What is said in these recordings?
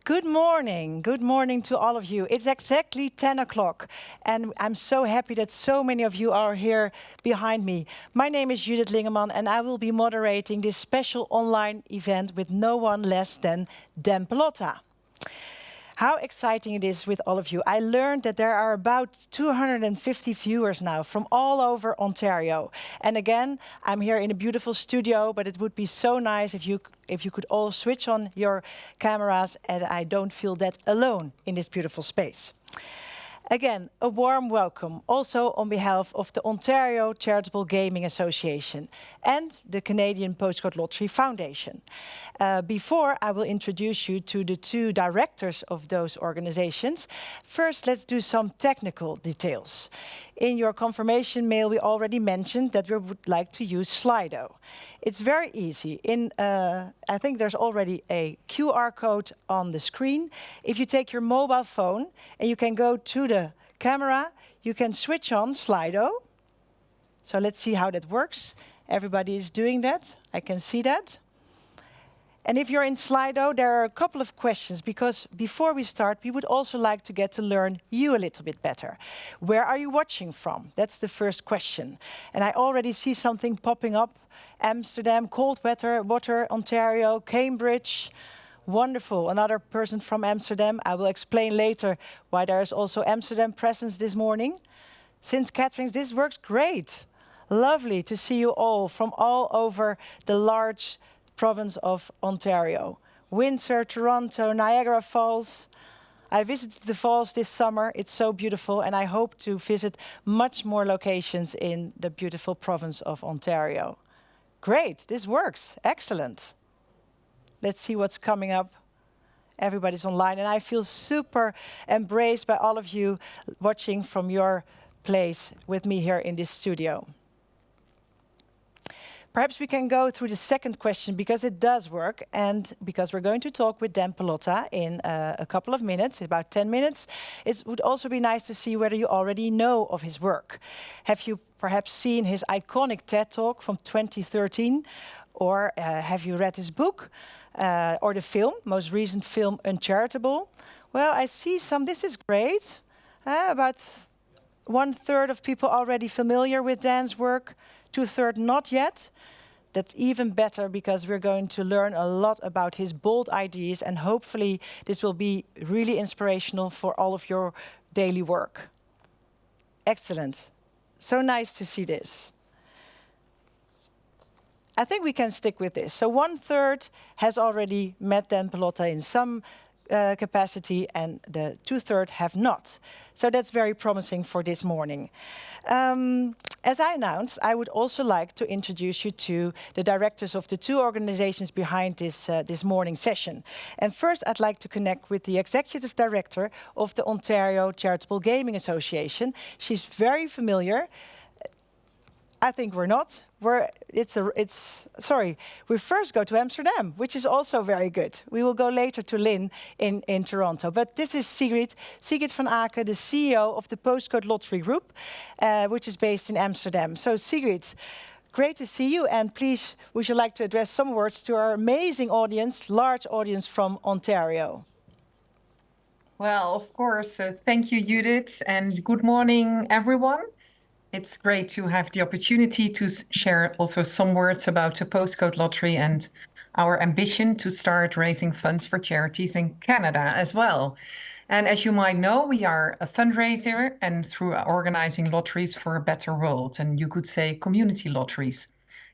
Good morning. Good morning to all of you. It's exactly 10 o'clock, and I'm so happy that so many of you are here behind me. My name is Judith Lingeman, and I will be moderating this special online event with no one less than Dan Palotta. How exciting it is with all of you. I learned that there are about 250 viewers now from all over Ontario. And again, I'm here in a beautiful studio, but it would be so nice if you could all switch on your cameras and I don't feel that alone in this beautiful space. Again, a warm welcome also on behalf of the Ontario Charitable Gaming Association and the Canadian Postcode Lottery Foundation. Before I will introduce you to the two directors of those organizations, first let's do some technical details. In your confirmation mail, we already mentioned that we would like to use Slido. It's very easy. I think there's already a QR code on the screen. If you take your mobile phone and you can go to the camera, you can switch on Slido. So let's see how that works. Everybody is doing that. I can see that. And if you're in Slido, there are a couple of questions, because before we start, we would also like to get to learn you a little bit better. Where are you watching from? That's the first question. And I already see something popping up. Amsterdam, Coldwater, Ontario, Cambridge. Wonderful. Another person from Amsterdam. I will explain later why there is also Amsterdam presence this morning. St. Catharines, this works great. Lovely to see you all from all over the large province of Ontario. Windsor, Toronto, Niagara Falls. I visited the falls this summer. It's so beautiful, and I hope to visit much more locations in the beautiful province of Ontario. Great, this works. Excellent. Let's see what's coming up. Everybody's online, and I feel super embraced by all of you watching from your place with me here in this studio. Perhaps we can go through the second question, because it does work, and because we're going to talk with Dan Palotta in a couple of minutes, about 10 minutes. It would also be nice to see whether you already know of his work. Have you perhaps seen his iconic TED Talk from 2013? Or have you read his book? Or the film, most recent film, Uncharitable? Well, I see some. This is great. About 1/3 of people already familiar with Dan's work. 2/3 not yet. That's even better, because we're going to learn a lot about his bold ideas, and hopefully this will be really inspirational for all of your daily work. Excellent. So nice to see this. I think we can stick with this. So 1/3 has already met Dan Palotta in some capacity, and the 2/3 have not. So that's very promising for this morning. As I announced, I would also like to introduce you to the directors of the two organizations behind this morning session. And first, I'd like to connect with the executive director of the Ontario Charitable Gaming Association. She's very familiar. I think we're not. We first go to Amsterdam, which is also very good. We will go later to Lynn in Toronto. But this is Sigrid van Aken, the CEO of the Postcode Lottery Group, which is based in Amsterdam. So Sigrid, great to see you. And please, would you like to address some words to our amazing audience, large audience from Ontario? Well, of course. Thank you, Judith. And good morning, everyone. It's great to have the opportunity to share also some words about the Postcode Lottery and our ambition to start raising funds for charities in Canada as well. And as you might know, we are a fundraiser, and through organizing lotteries for a better world, and you could say community lotteries.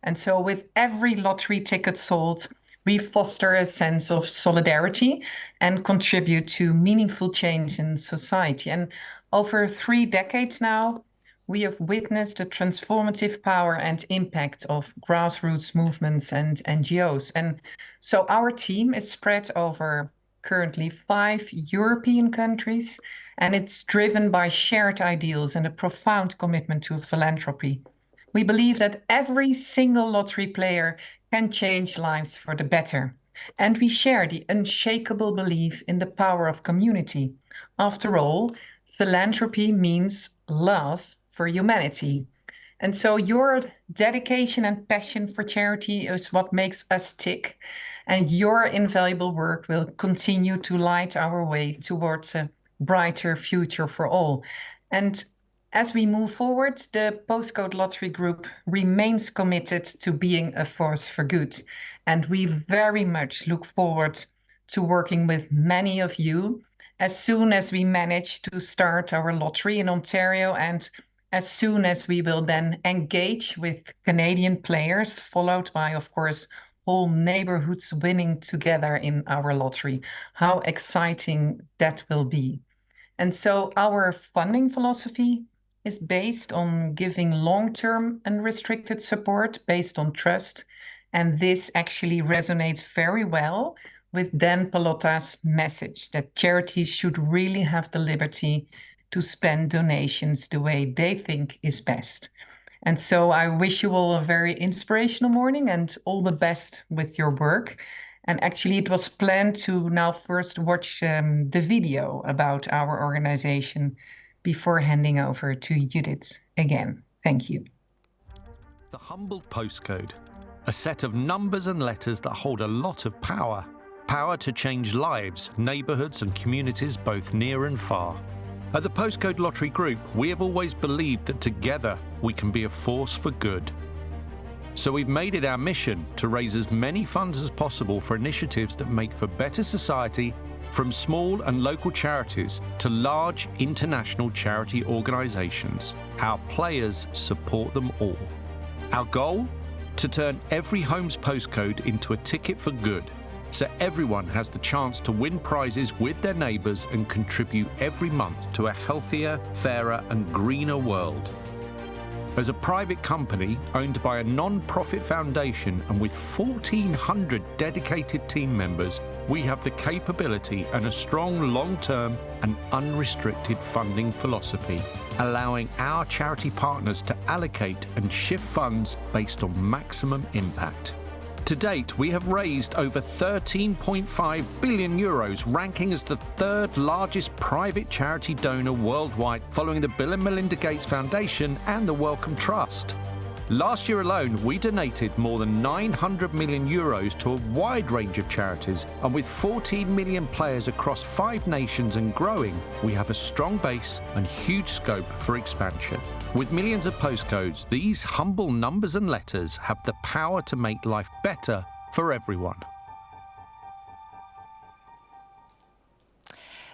And so with every lottery ticket sold, we foster a sense of solidarity and contribute to meaningful change in society. And over 3 decades now, we have witnessed the transformative power and impact of grassroots movements and NGOs. And so our team is spread over currently 5 European countries, and it's driven by shared ideals and a profound commitment to philanthropy. We believe that every single lottery player can change lives for the better. And we share the unshakable belief in the power of community. After all, philanthropy means love for humanity. And so your dedication and passion for charity is what makes us tick. And your invaluable work will continue to light our way towards a brighter future for all. And as we move forward, the Postcode Lottery Group remains committed to being a force for good. And we very much look forward to working with many of you as soon as we manage to start our lottery in Ontario, and as soon as we will then engage with Canadian players, followed by, of course, whole neighborhoods winning together in our lottery. How exciting that will be. And so our funding philosophy is based on giving long-term unrestricted support based on trust. And this actually resonates very well with Dan Palotta's message that charities should really have the liberty to spend donations the way they think is best. And so I wish you all a very inspirational morning and all the best with your work. And actually, it was planned to now first watch the video about our organization before handing over to Judith again. Thank you. The humble postcode, a set of numbers and letters that hold a lot of power. Power to change lives, neighbourhoods and communities both near and far. At the Postcode Lottery Group, we have always believed that together we can be a force for good. So we've made it our mission to raise as many funds as possible for initiatives that make for better society, from small and local charities to large international charity organisations. Our players support them all. Our goal? To turn every home's postcode into a ticket for good, so everyone has the chance to win prizes with their neighbours and contribute every month to a healthier, fairer and greener world. As a private company owned by a non-profit foundation and with 1,400 dedicated team members, we have the capability and a strong long-term and unrestricted funding philosophy, allowing our charity partners to allocate and shift funds based on maximum impact. To date, we have raised over 13.5 billion euros, ranking as the third largest private charity donor worldwide, following the Bill and Melinda Gates Foundation and the Wellcome Trust. Last year alone, we donated more than 900 million euros to a wide range of charities, and with 14 million players across 5 nations and growing, we have a strong base and huge scope for expansion. With millions of postcodes, these humble numbers and letters have the power to make life better for everyone.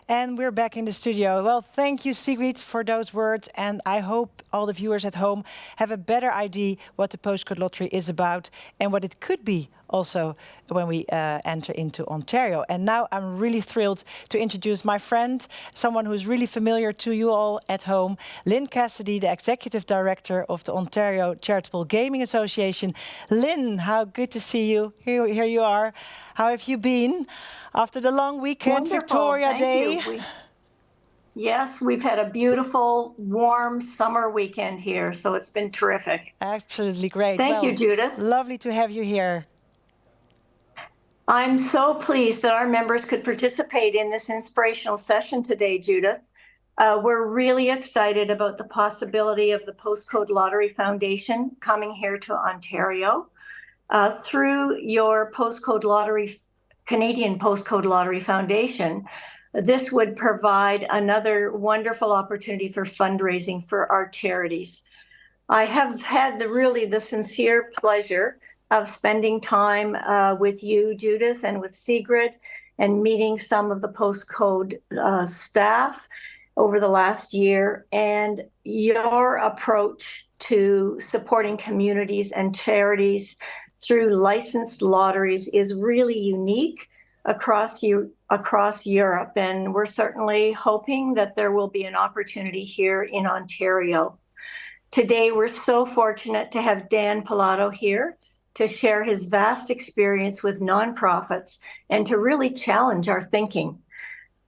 And we're back in the studio. Well, thank you, Sigrid, for those words. And I hope all the viewers at home have a better idea what the Postcode Lottery is about and what it could be also when we enter into Ontario. And now I'm really thrilled to introduce my friend, someone who's really familiar to you all at home, Lynn Cassidy, the Executive Director of the Ontario Charitable Gaming Association. Lynn, how good to see you. Here you are. How have you been after the long weekend, Wonderful. Victoria Thank Day? you. Yes, we've had a beautiful, warm summer weekend here, so it's been terrific. Absolutely great. Thank you, Judith. Lovely to have you here. I'm so pleased that our members could participate in this inspirational session today, Judith. We're really excited about the possibility of the Postcode Lottery Foundation coming here to Ontario. Through your Postcode Lottery, Canadian Postcode Lottery Foundation, this would provide another wonderful opportunity for fundraising for our charities. I have had the sincere pleasure of spending time with you, Judith, and with Sigrid, and meeting some of the Postcode staff over the last year. And your approach to supporting communities and charities through licensed lotteries is really unique across Europe. And we're certainly hoping that there will be an opportunity here in Ontario. Today, we're so fortunate to have Dan Palotta here to share his vast experience with nonprofits and to really challenge our thinking.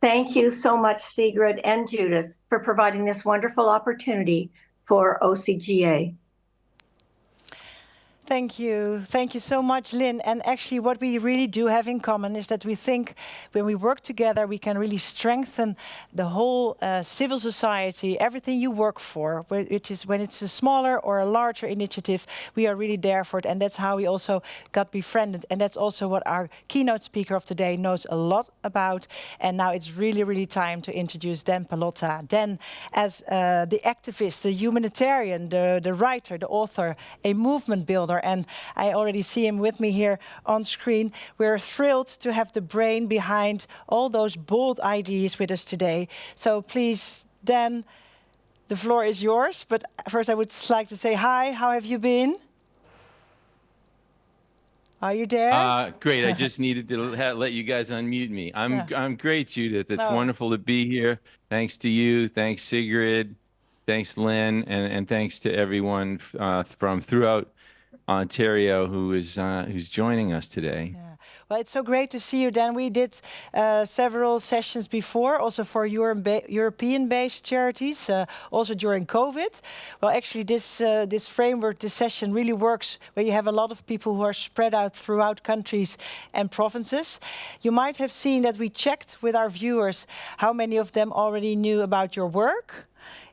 Thank you so much, Sigrid and Judith, for providing this wonderful opportunity for OCGA. Thank you. Thank you so much, Lynn. And actually, what we really do have in common is that we think when we work together, we can really strengthen the whole civil society, everything you work for, which is when it's a smaller or a larger initiative, we are really there for it. And that's how we also got befriended. And that's also what our keynote speaker of today knows a lot about. And now it's really, really time to introduce Dan Palotta. Dan, as the activist, the humanitarian, the writer, the author, a movement builder, and I already see him with me here on screen. We're thrilled to have the brain behind all those bold ideas with us today. So please, Dan, the floor is yours. But first I would like to say hi, how have you been? Are you there? Great. I just needed to let you guys unmute me. I'm great, Judith. It's wonderful to be here. Thanks to you. Thanks, Sigrid. Thanks, Lynn, and thanks to everyone from throughout Ontario who's joining us today. Yeah. Well, it's so great to see you, Dan. We did several sessions before, also for European-based charities, also during COVID. Well, actually, this framework, this session really works where you have a lot of people who are spread out throughout countries and provinces. You might have seen that we checked with our viewers how many of them already knew about your work.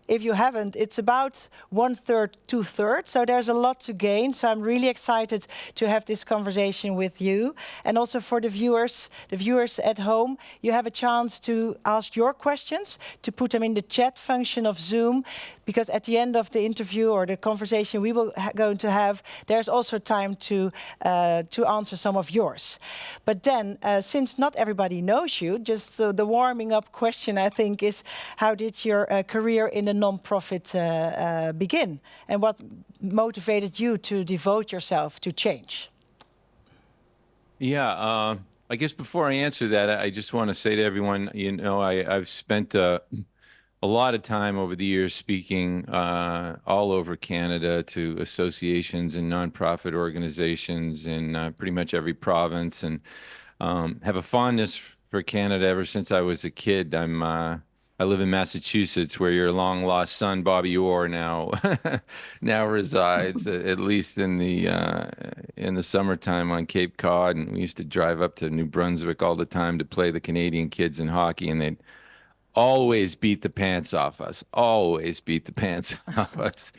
If you haven't, it's about 1/3, 2/3. So there's a lot to gain. So I'm really excited to have this conversation with you. And also for the viewers at home, you have a chance to ask your questions, to put them in the chat function of Zoom, because at the end of the interview or the conversation we will going to have, there's also time to answer some of yours. But then, since not everybody knows you, just the warming up question, I think, is how did your career in the non-profit begin? And what motivated you to devote yourself to change? Yeah, I guess before I answer that, I just want to say to everyone, you know, I've spent a lot of time over the years speaking all over Canada to associations and nonprofit organizations in pretty much every province, and have a fondness for Canada ever since I was a kid. I live in Massachusetts, where your long-lost son Bobby Orr now resides, at least in the summertime on Cape Cod. And we used to drive up to New Brunswick all the time to play the Canadian kids in hockey, and they'd always beat the pants off us. Always beat the pants off us.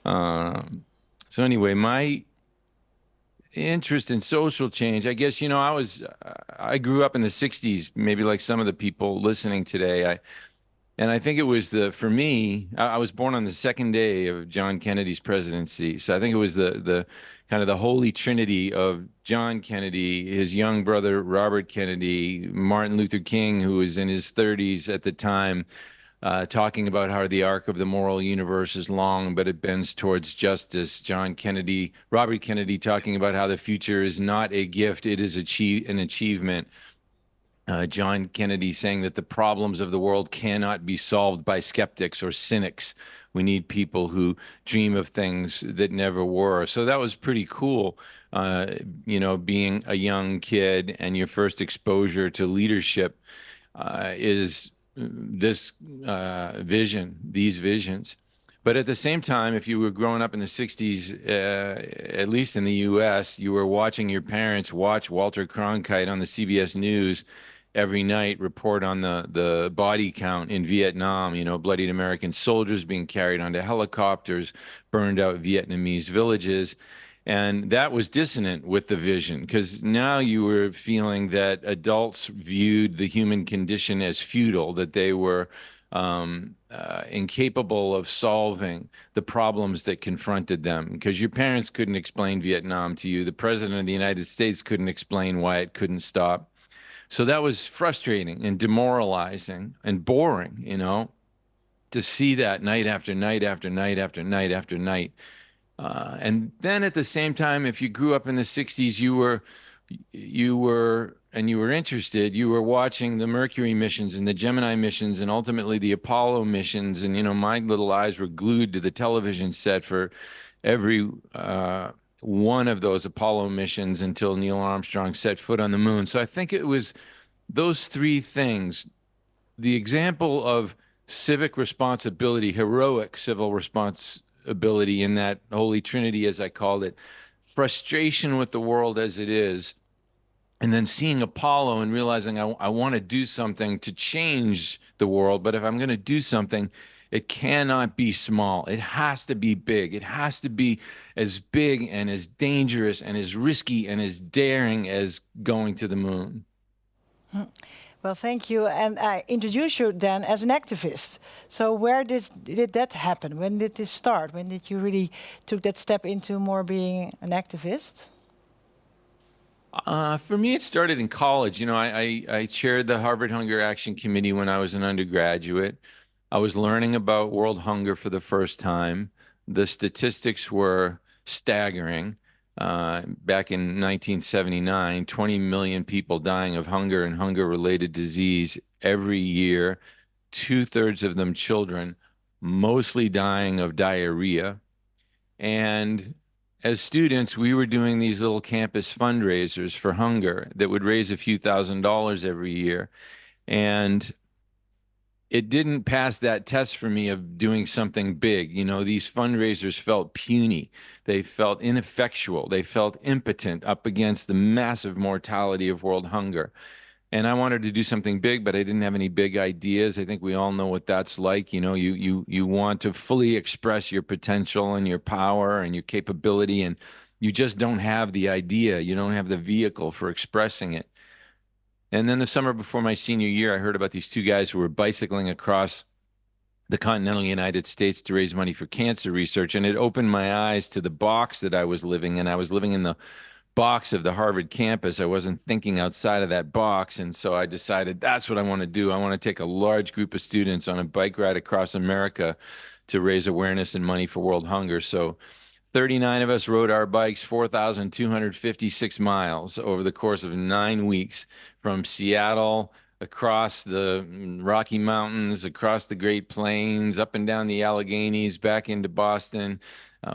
So anyway, my interest in social change, I guess, you know, I grew up in the 60s, maybe like some of the people listening today. And I think it was for me, I was born on the second day of John Kennedy's presidency. So I think it was the kind of the holy trinity of John Kennedy, his young brother, Robert Kennedy, Martin Luther King, who was in his 30s at the time, talking about how the arc of the moral universe is long, but it bends towards justice. Robert Kennedy talking about how the future is not a gift, it is an achievement. John Kennedy saying that the problems of the world cannot be solved by skeptics or cynics. We need people who dream of things that never were. So that was pretty cool, you know, being a young kid, and your first exposure to leadership is these visions. But at the same time, if you were growing up in the 60s, at least in the US, you were watching your parents watch Walter Cronkite on the CBS News every night report on the body count in Vietnam, you know, bloodied American soldiers being carried onto helicopters, burned out Vietnamese villages. And that was dissonant with the vision, because now you were feeling that adults viewed the human condition as futile, that they were incapable of solving the problems that confronted them, because your parents couldn't explain Vietnam to you. The president of the United States couldn't explain why it couldn't stop. So that was frustrating and demoralizing and boring, you know, to see that night after night after night after night after night. And then at the same time, if you grew up in the 60s, you were interested, you were watching the Mercury missions and the Gemini missions and ultimately the Apollo missions. And, you know, my little eyes were glued to the television set for every one of those Apollo missions until Neil Armstrong set foot on the moon. So I think it was those three things: the example of civic responsibility, heroic civil responsibility in that holy trinity, as I called it, frustration with the world as it is, and then seeing Apollo and realizing I want to do something to change the world. But if I'm going to do something, it cannot be small. It has to be big. It has to be as big and as dangerous and as risky and as daring as going to the moon. Well, thank you. And I introduce you then as an activist. So where did that happen? When did this start? When did you really took that step into more being an activist? For me, it started in college. You know, I chaired the Harvard Hunger Action Committee when I was an undergraduate. I was learning about world hunger for the first time. The statistics were staggering. Back in 1979, 20 million people dying of hunger and hunger-related disease every year, 2/3 of them children, mostly dying of diarrhea. And as students, we were doing these little campus fundraisers for hunger that would raise a few $1,000s every year. And it didn't pass that test for me of doing something big. You know, these fundraisers felt puny. They felt ineffectual. They felt impotent up against the massive mortality of world hunger. And I wanted to do something big, but I didn't have any big ideas. I think we all know what that's like. You know, you want to fully express your potential and your power and your capability, and you just don't have the idea. You don't have the vehicle for expressing it. And then the summer before my senior year, I heard about these two guys who were bicycling across the continental United States to raise money for cancer research. And it opened my eyes to the box that I was living in. I was living in the box of the Harvard campus. I wasn't thinking outside of that box. And so I decided that's what I want to do. I want to take a large group of students on a bike ride across America to raise awareness and money for world hunger. So 39 of us rode our bikes 4,256 miles over the course of 9 weeks from Seattle across the Rocky Mountains, across the Great Plains, up and down the Alleghenies, back into Boston.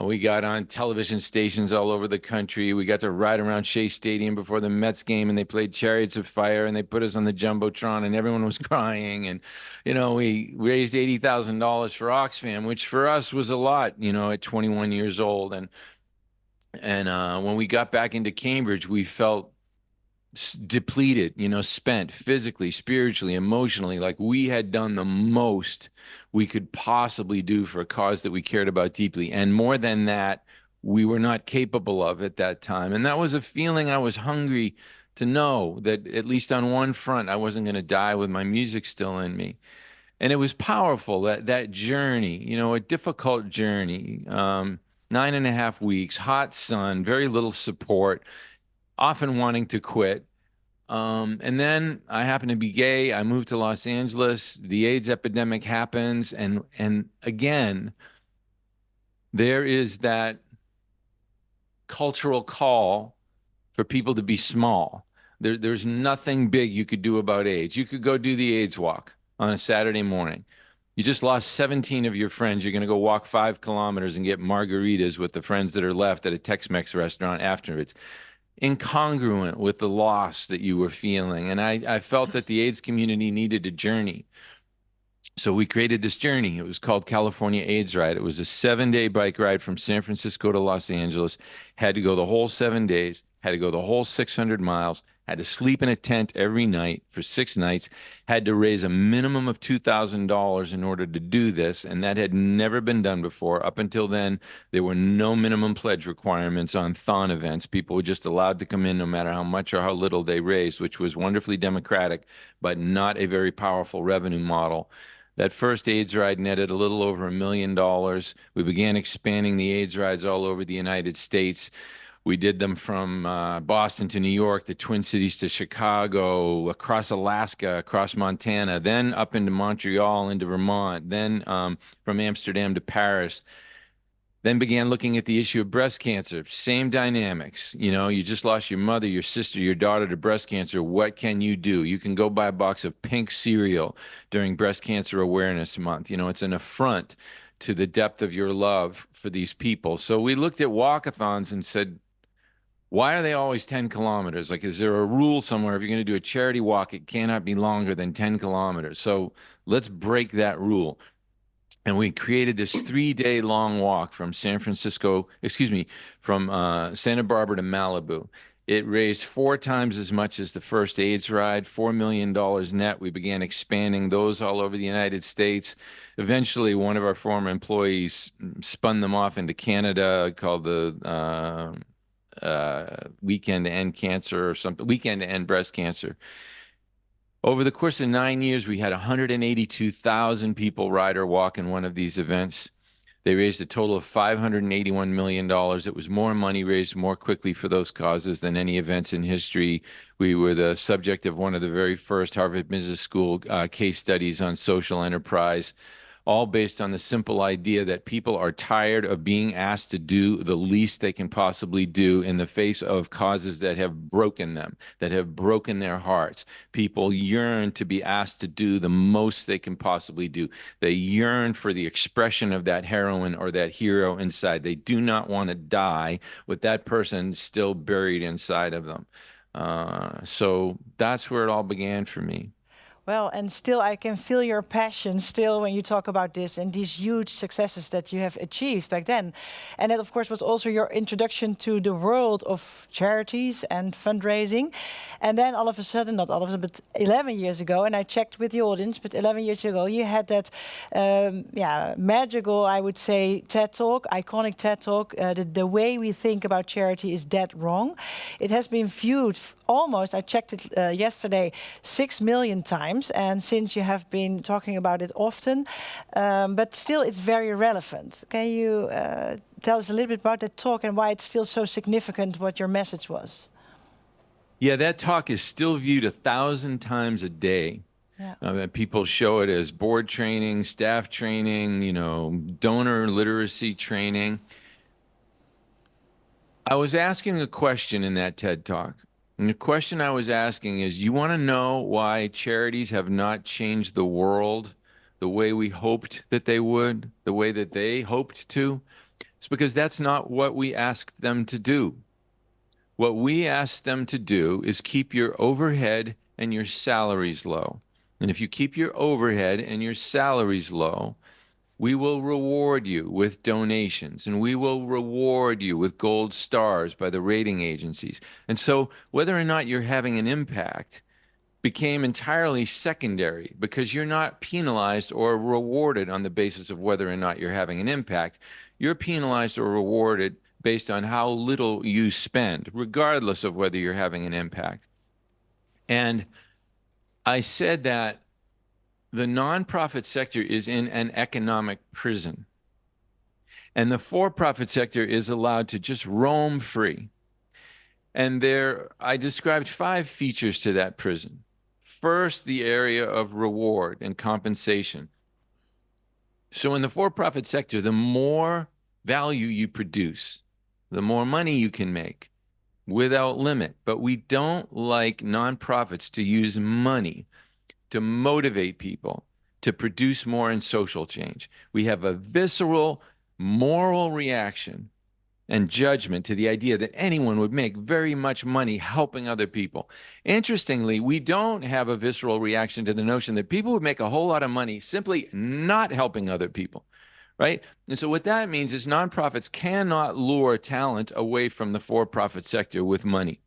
We got on television stations all over the country. We got to ride around Shea Stadium before the Mets game, and they played Chariots of Fire, and they put us on the Jumbotron, and everyone was crying. And, you know, we raised $80,000 for Oxfam, which for us was a lot, you know, at 21 years old. And when we got back into Cambridge, we felt depleted, you know, spent physically, spiritually, emotionally, like we had done the most we could possibly do for a cause that we cared about deeply. And more than that, we were not capable of at that time. And that was a feeling I was hungry to know that at least on one front, I wasn't going to die with my music still in me. And it was powerful, that journey, you know, a difficult journey, 9.5 weeks, hot sun, very little support, often wanting to quit. And then I happen to be gay. I moved to Los Angeles. The AIDS epidemic happens. And again, there is that cultural call for people to be small. There's nothing big you could do about AIDS. You could go do the AIDS walk on a Saturday morning. You just lost 17 of your friends. You're going to go walk 5 kilometers and get margaritas with the friends that are left at a Tex-Mex restaurant afterwards. Incongruent with the loss that you were feeling. And I felt that the AIDS community needed a journey. So we created this journey. It was called California AIDS Ride. It was a 7-day bike ride from San Francisco to Los Angeles. Had to go the whole 7 days, had to go the whole 600 miles, had to sleep in a tent every night for 6 nights, had to raise a minimum of $2,000 in order to do this. And that had never been done before. Up until then, there were no minimum pledge requirements on thon events. People were just allowed to come in no matter how much or how little they raised, which was wonderfully democratic, but not a very powerful revenue model. That first AIDS ride netted a little over $1 million. We began expanding the AIDS rides all over the United States. We did them from Boston to New York, the Twin Cities to Chicago, across Alaska, across Montana, then up into Montreal, into Vermont, then from Amsterdam to Paris. Then began looking at the issue of breast cancer. Same dynamics. You know, you just lost your mother, your sister, your daughter to breast cancer. What can you do? You can go buy a box of pink cereal during Breast Cancer Awareness Month. You know, it's an affront to the depth of your love for these people. So we looked at walkathons and said, why are they always 10 kilometers? Like, is there a rule somewhere? If you're going to do a charity walk, it cannot be longer than 10 kilometers. So let's break that rule. And we created this 3-day long walk from Santa Barbara to Malibu. It raised 4 times as much as the first AIDS ride, $4 million net. We began expanding those all over the United States. Eventually, one of our former employees spun them off into Canada, called the Weekend to End Cancer or something, Weekend to End Breast Cancer. Over the course of 9 years, we had 182,000 people ride or walk in one of these events. They raised a total of $581 million. It was more money raised more quickly for those causes than any events in history. We were the subject of one of the very first Harvard Business School case studies on social enterprise, all based on the simple idea that people are tired of being asked to do the least they can possibly do in the face of causes that have broken them, that have broken their hearts. People yearn to be asked to do the most they can possibly do. They yearn for the expression of that heroine or that hero inside. They do not want to die with that person still buried inside of them. So that's where it all began for me. Well, and still I can feel your passion still when you talk about this and these huge successes that you have achieved back then. And that, of course, was also your introduction to the world of charities and fundraising. And then all of a sudden, not all of a sudden, but 11 years ago, and I checked with the audience, but 11 years ago, you had that, magical, I would say, TED Talk, iconic TED Talk. The way we think about charity is dead wrong. It has been viewed almost, I checked it yesterday, 6 million times. And since you have been talking about it often, but still it's very relevant. Can you tell us a little bit about that talk and why it's still so significant, what your message was? Yeah, that talk is still viewed 1,000 times a day. Yeah. People show it as board training, staff training, donor literacy training. I was asking a question in that TED Talk. And the question I was asking is, you want to know why charities have not changed the world the way we hoped that they would, the way that they hoped to? It's because that's not what we asked them to do. What we asked them to do is keep your overhead and your salaries low. And if you keep your overhead and your salaries low, we will reward you with donations, and we will reward you with gold stars by the rating agencies. And so whether or not you're having an impact became entirely secondary, because you're not penalized or rewarded on the basis of whether or not you're having an impact. You're penalized or rewarded based on how little you spend, regardless of whether you're having an impact. And I said that the nonprofit sector is in an economic prison, and the for-profit sector is allowed to just roam free. And I described 5 features to that prison. First, the area of reward and compensation. So in the for-profit sector, the more value you produce, the more money you can make without limit. But we don't like nonprofits to use money to motivate people to produce more in social change. We have a visceral moral reaction and judgment to the idea that anyone would make very much money helping other people. Interestingly, we don't have a visceral reaction to the notion that people would make a whole lot of money simply not helping other people, right? And so what that means is nonprofits cannot lure talent away from the for-profit sector with money.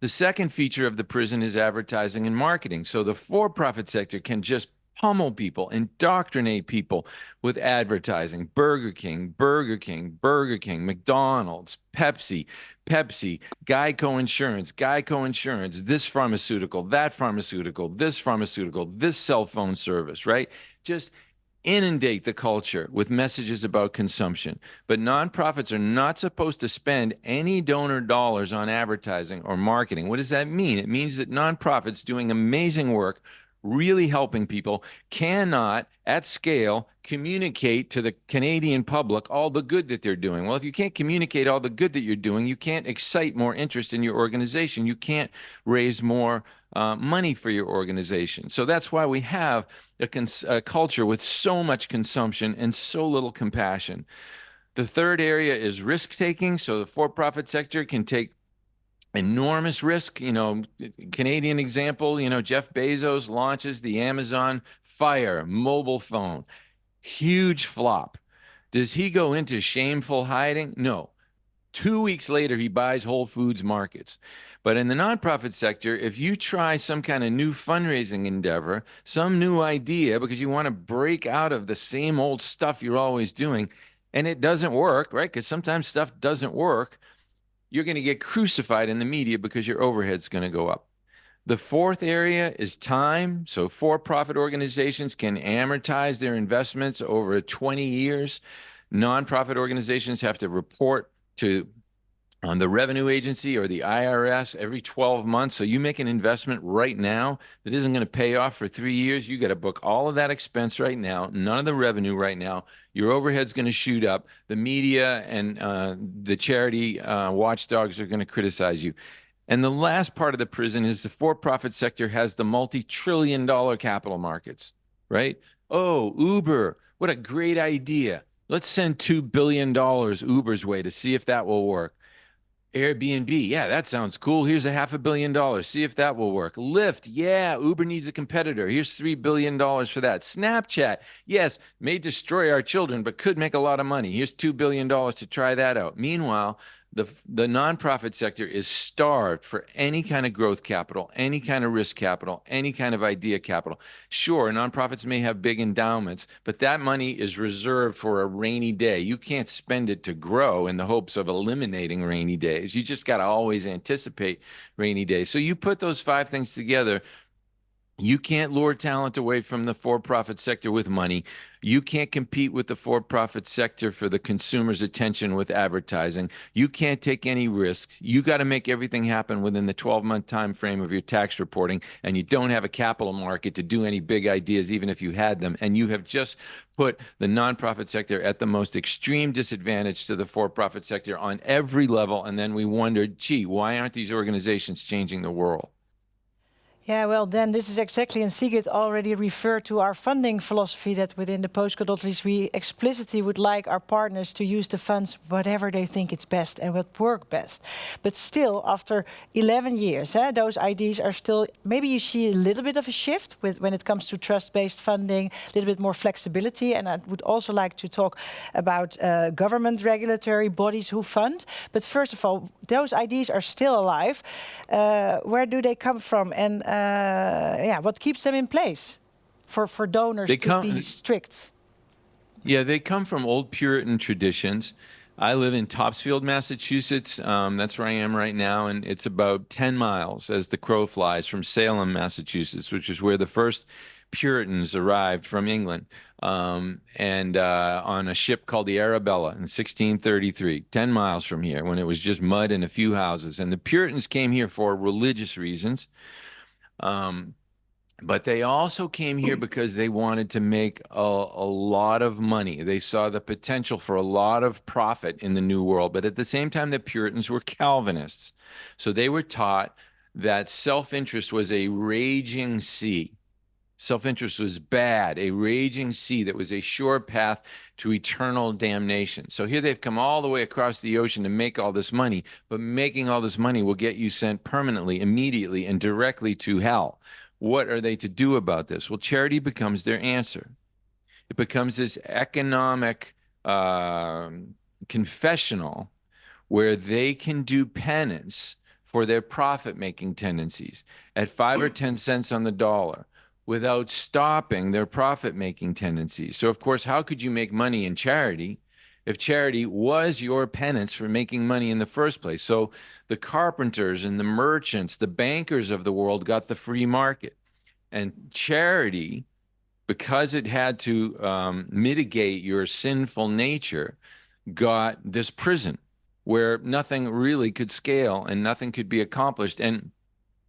The second feature of the prison is advertising and marketing. So the for-profit sector can just pummel people, indoctrinate people with advertising. Burger King, McDonald's, Pepsi, Geico Insurance, this pharmaceutical, that pharmaceutical, this cell phone service, right? Just inundate the culture with messages about consumption. But nonprofits are not supposed to spend any donor dollars on advertising or marketing. What does that mean? It means that nonprofits doing amazing work, really helping people, cannot, at scale, communicate to the Canadian public all the good that they're doing. Well, if you can't communicate all the good that you're doing, you can't excite more interest in your organization. You can't raise more money for your organization. So that's why we have a culture with so much consumption and so little compassion. The third area is risk-taking. So the for-profit sector can take enormous risk. Canadian example, Jeff Bezos launches the Amazon Fire mobile phone. Huge flop. Does he go into shameful hiding? No. 2 weeks later, he buys Whole Foods Markets. But in the nonprofit sector, if you try some kind of new fundraising endeavor, some new idea, because you want to break out of the same old stuff you're always doing, and it doesn't work, right? Because sometimes stuff doesn't work, you're going to get crucified in the media because your overhead's going to go up. The fourth area is time. So for-profit organizations can amortize their investments over 20 years. Nonprofit organizations have to report to on the revenue agency or the IRS every 12 months. So you make an investment right now that isn't going to pay off for 3 years. You got to book all of that expense right now, none of the revenue right now. Your overhead's going to shoot up. The media and the charity watchdogs are going to criticize you. And the last part of the prison is the for-profit sector has the multi-trillion-dollar capital markets, right? Oh, Uber, what a great idea. Let's send $2 billion Uber's way to see if that will work. Airbnb, yeah, that sounds cool. Here's $500 million. See if that will work. Lyft, yeah, Uber needs a competitor. Here's $3 billion for that. Snapchat, yes, may destroy our children, but could make a lot of money. Here's $2 billion to try that out. Meanwhile, the nonprofit sector is starved for any kind of growth capital, any kind of risk capital, any kind of idea capital. Sure, nonprofits may have big endowments, but that money is reserved for a rainy day. You can't spend it to grow in the hopes of eliminating rainy days. You just got to always anticipate rainy days. So you put those 5 things together. You can't lure talent away from the for-profit sector with money. You can't compete with the for-profit sector for the consumer's attention with advertising. You can't take any risks. You got to make everything happen within the 12-month time frame of your tax reporting, and you don't have a capital market to do any big ideas, even if you had them. And you have just put the nonprofit sector at the most extreme disadvantage to the for-profit sector on every level. And then we wondered, gee, why aren't these organizations changing the world? Yeah, well, then this is exactly, and Sigrid already referred to our funding philosophy that within the postcode lotteries we explicitly would like our partners to use the funds whatever they think it's best and what work best. But still, after 11 years, those ideas are still, maybe you see a little bit of a shift with when it comes to trust-based funding, a little bit more flexibility. And I would also like to talk about government regulatory bodies who fund. But first of all, those ideas are still alive. Where do they come from? And what keeps them in place for donors to be strict? Yeah, they come from old Puritan traditions. I live in Topsfield, Massachusetts. That's where I am right now, and it's about 10 miles as the crow flies from Salem, Massachusetts, which is where the first Puritans arrived from England, and on a ship called the Arabella in 1633, 10 miles from here, when it was just mud and a few houses. And the Puritans came here for religious reasons. But they also came here because they wanted to make a lot of money. They saw the potential for a lot of profit in the New World. But at the same time, the Puritans were Calvinists. So they were taught that self-interest was a raging sea. Self-interest was bad, a raging sea that was a sure path to eternal damnation. So here they've come all the way across the ocean to make all this money, but making all this money will get you sent permanently, immediately, and directly to hell. What are they to do about this? Well, charity becomes their answer. It becomes this economic confessional where they can do penance for their profit-making tendencies at 5 or 10 cents on the dollar, without stopping their profit-making tendencies. So, of course, how could you make money in charity if charity was your penance for making money in the first place? So the carpenters and the merchants, the bankers of the world got the free market. And charity, because it had to mitigate your sinful nature, got this prison where nothing really could scale and nothing could be accomplished. And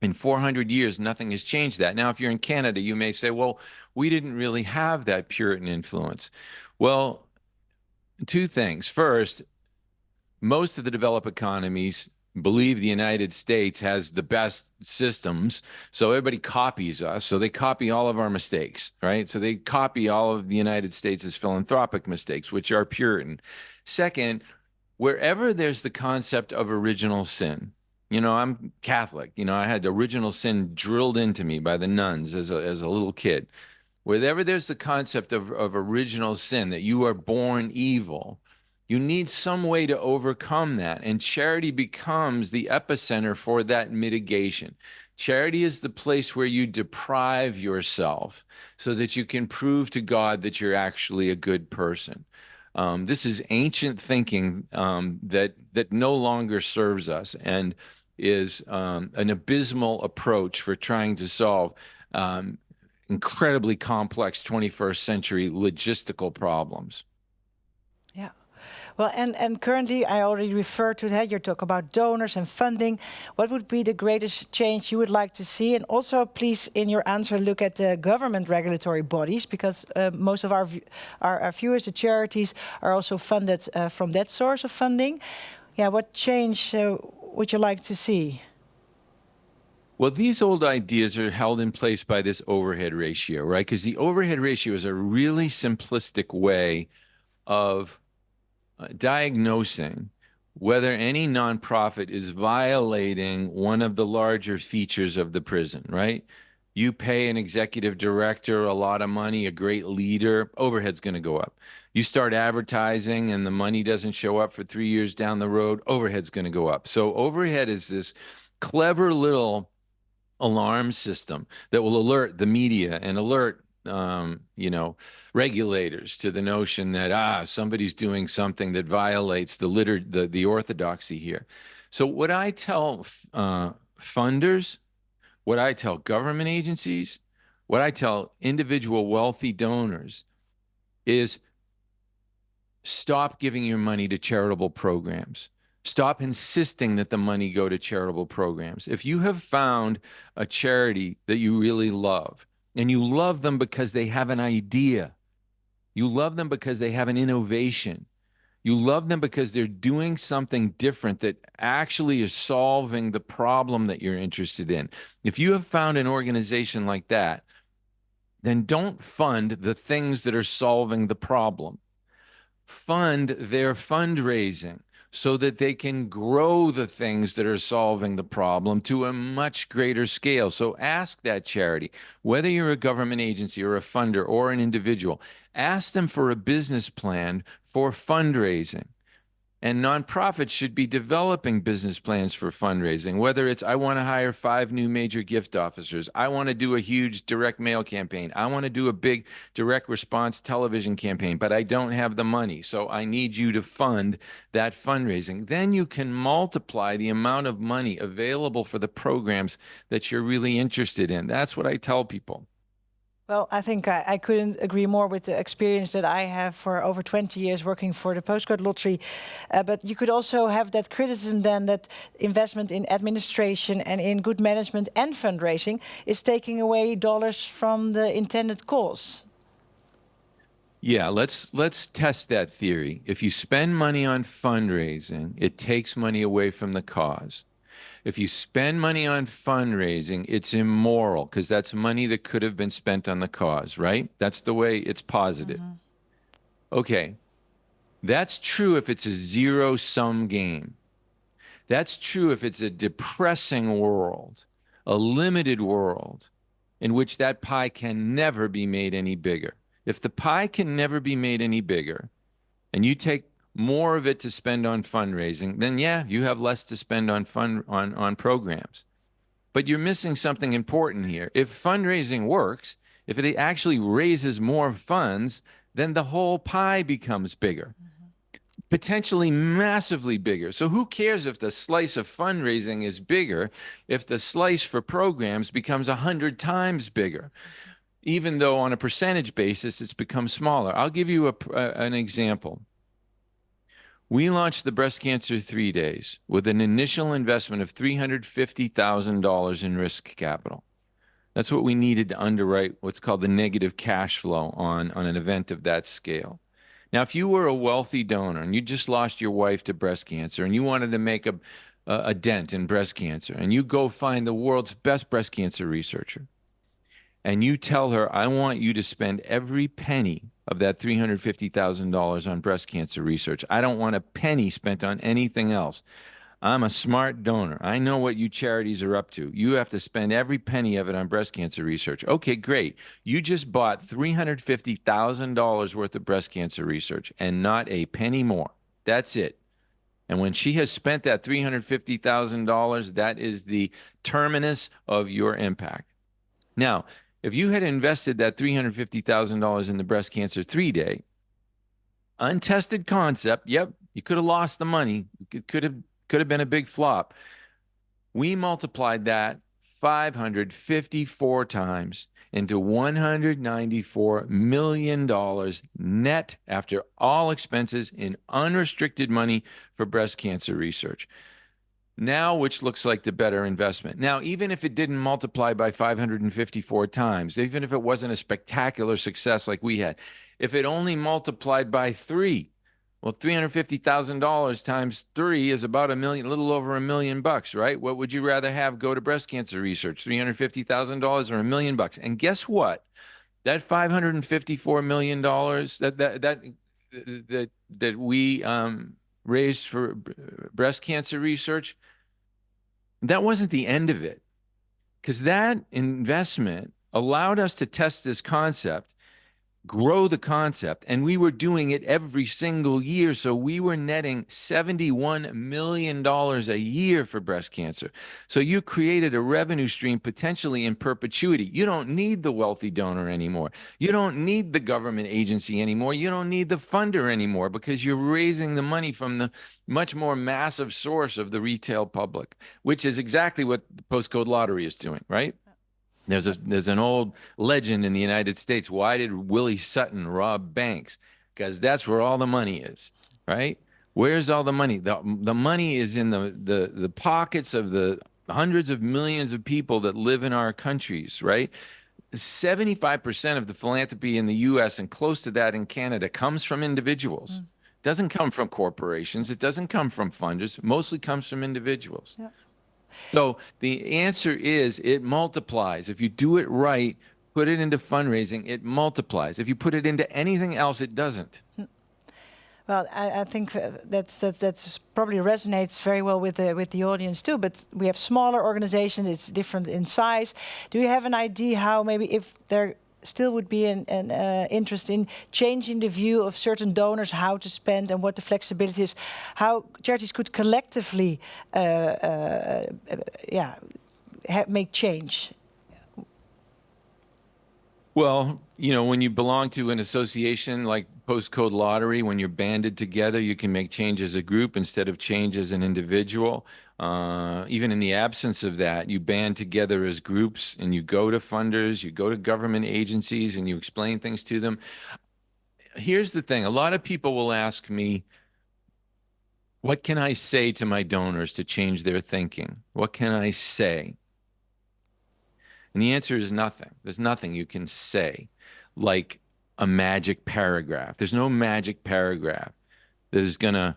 in 400 years, nothing has changed that. Now, if you're in Canada, you may say, well, we didn't really have that Puritan influence. Well, 2 things. First, most of the developed economies believe the United States has the best systems, so everybody copies us. So they copy all of our mistakes, right? So they copy all of the United States' philanthropic mistakes, which are Puritan. Second, wherever there's the concept of original sin, I'm Catholic. I had original sin drilled into me by the nuns as a little kid. Wherever there's the concept of original sin, that you are born evil, you need some way to overcome that. And charity becomes the epicenter for that mitigation. Charity is the place where you deprive yourself so that you can prove to God that you're actually a good person. This is ancient thinking that no longer serves us and is an abysmal approach for trying to solve incredibly complex 21st century logistical problems. Yeah. Well, and currently, I already referred to that. You talk about donors and funding. What would be the greatest change you would like to see? And also, please, in your answer, look at the government regulatory bodies, because most of our viewers, the charities, are also funded from that source of funding. Yeah, what change would you like to see? Well, these old ideas are held in place by this overhead ratio, right? Because the overhead ratio is a really simplistic way of diagnosing whether any nonprofit is violating one of the larger features of the prison, right? You pay an executive director a lot of money, a great leader, overhead's going to go up. You start advertising and the money doesn't show up for 3 years down the road, overhead's going to go up. So overhead is this clever little alarm system that will alert the media and alert regulators to the notion that somebody's doing something that violates the orthodoxy here. So what I tell funders, what I tell government agencies, what I tell individual wealthy donors is stop giving your money to charitable programs. Stop insisting that the money go to charitable programs. If you have found a charity that you really love, and you love them because they have an idea, you love them because they have an innovation, you love them because they're doing something different that actually is solving the problem that you're interested in. If you have found an organization like that, then don't fund the things that are solving the problem. Fund their fundraising so that they can grow the things that are solving the problem to a much greater scale. So ask that charity, whether you're a government agency or a funder or an individual, ask them for a business plan for fundraising. And nonprofits should be developing business plans for fundraising, whether it's, I want to hire 5 new major gift officers. I want to do a huge direct mail campaign. I want to do a big direct response television campaign, but I don't have the money. So I need you to fund that fundraising. Then you can multiply the amount of money available for the programs that you're really interested in. That's what I tell people. Well, I think I couldn't agree more with the experience that I have for over 20 years working for the postcode lottery. But you could also have that criticism then that investment in administration and in good management and fundraising is taking away dollars from the intended cause. Yeah, let's test that theory. If you spend money on fundraising, it takes money away from the cause. If you spend money on fundraising, it's immoral because that's money that could have been spent on the cause, right? That's the way it's posited. Okay, that's true if it's a zero-sum game. That's true if it's a depressing world, a limited world in which that pie can never be made any bigger. If the pie can never be made any bigger, and you take more of it to spend on fundraising, then yeah, you have less to spend on programs. But you're missing something important here. If fundraising works, if it actually raises more funds, then the whole pie becomes bigger, potentially massively bigger. So who cares if the slice of fundraising is bigger if the slice for programs becomes 100 times bigger? Even though on a percentage basis, it's become smaller. I'll give you an example. We launched the Breast Cancer 3 Days with an initial investment of $350,000 in risk capital. That's what we needed to underwrite what's called the negative cash flow on an event of that scale. Now, if you were a wealthy donor and you just lost your wife to breast cancer and you wanted to make a dent in breast cancer, and you go find the world's best breast cancer researcher, and you tell her, I want you to spend every penny of that $350,000 on breast cancer research. I don't want a penny spent on anything else. I'm a smart donor. I know what you charities are up to. You have to spend every penny of it on breast cancer research. Okay, great. You just bought $350,000 worth of breast cancer research and not a penny more. That's it. And when she has spent that $350,000, that is the terminus of your impact. Now, if you had invested that $350,000 in the breast cancer 3-day, untested concept, yep, you could have lost the money. It could have been a big flop. We multiplied that 554 times into $194 million net after all expenses in unrestricted money for breast cancer research. Now, which looks like the better investment? Now, even if it didn't multiply by 554 times, even if it wasn't a spectacular success like we had, if it only multiplied by 3, well, $350,000 times 3 is about a little over $1 million, right? What would you rather have go to breast cancer research, $350,000 or $1 million? And guess what? That $554 million that we raised for breast cancer research, that wasn't the end of it, because that investment allowed us to test this concept, grow the concept, and we were doing it every single year. So we were netting $71 million a year for breast cancer. So you created a revenue stream potentially in perpetuity. You don't need the wealthy donor anymore. You don't need the government agency anymore. You don't need the funder anymore, because you're raising the money from the much more massive source of the retail public, which is exactly what the postcode lottery is doing, right? There's an old legend in the United States. Why did Willie Sutton rob banks? Because that's where all the money is, right? Where's all the money? The money is in the pockets of the hundreds of millions of people that live in our countries, right? 75% of the philanthropy in the US and close to that in Canada comes from individuals. It doesn't come from corporations. It doesn't come from funders. It mostly comes from individuals. Yeah. So the answer is it multiplies. If you do it right, put it into fundraising, it multiplies. If you put it into anything else, it doesn't. Well, I think that's probably resonates very well with the audience too. But we have smaller organizations; it's different in size. Do you have an idea how maybe if there still would be an interest in changing the view of certain donors, how to spend and what the flexibility is, how charities could collectively make change? Well, you know, when you belong to an association like Postcode Lottery, when you're banded together, you can make change as a group instead of change as an individual. Even in the absence of that, you band together as groups and you go to funders, you go to government agencies and you explain things to them. Here's the thing. A lot of people will ask me, what can I say to my donors to change their thinking? What can I say? And the answer is nothing. There's nothing you can say like a magic paragraph. There's no magic paragraph that is going to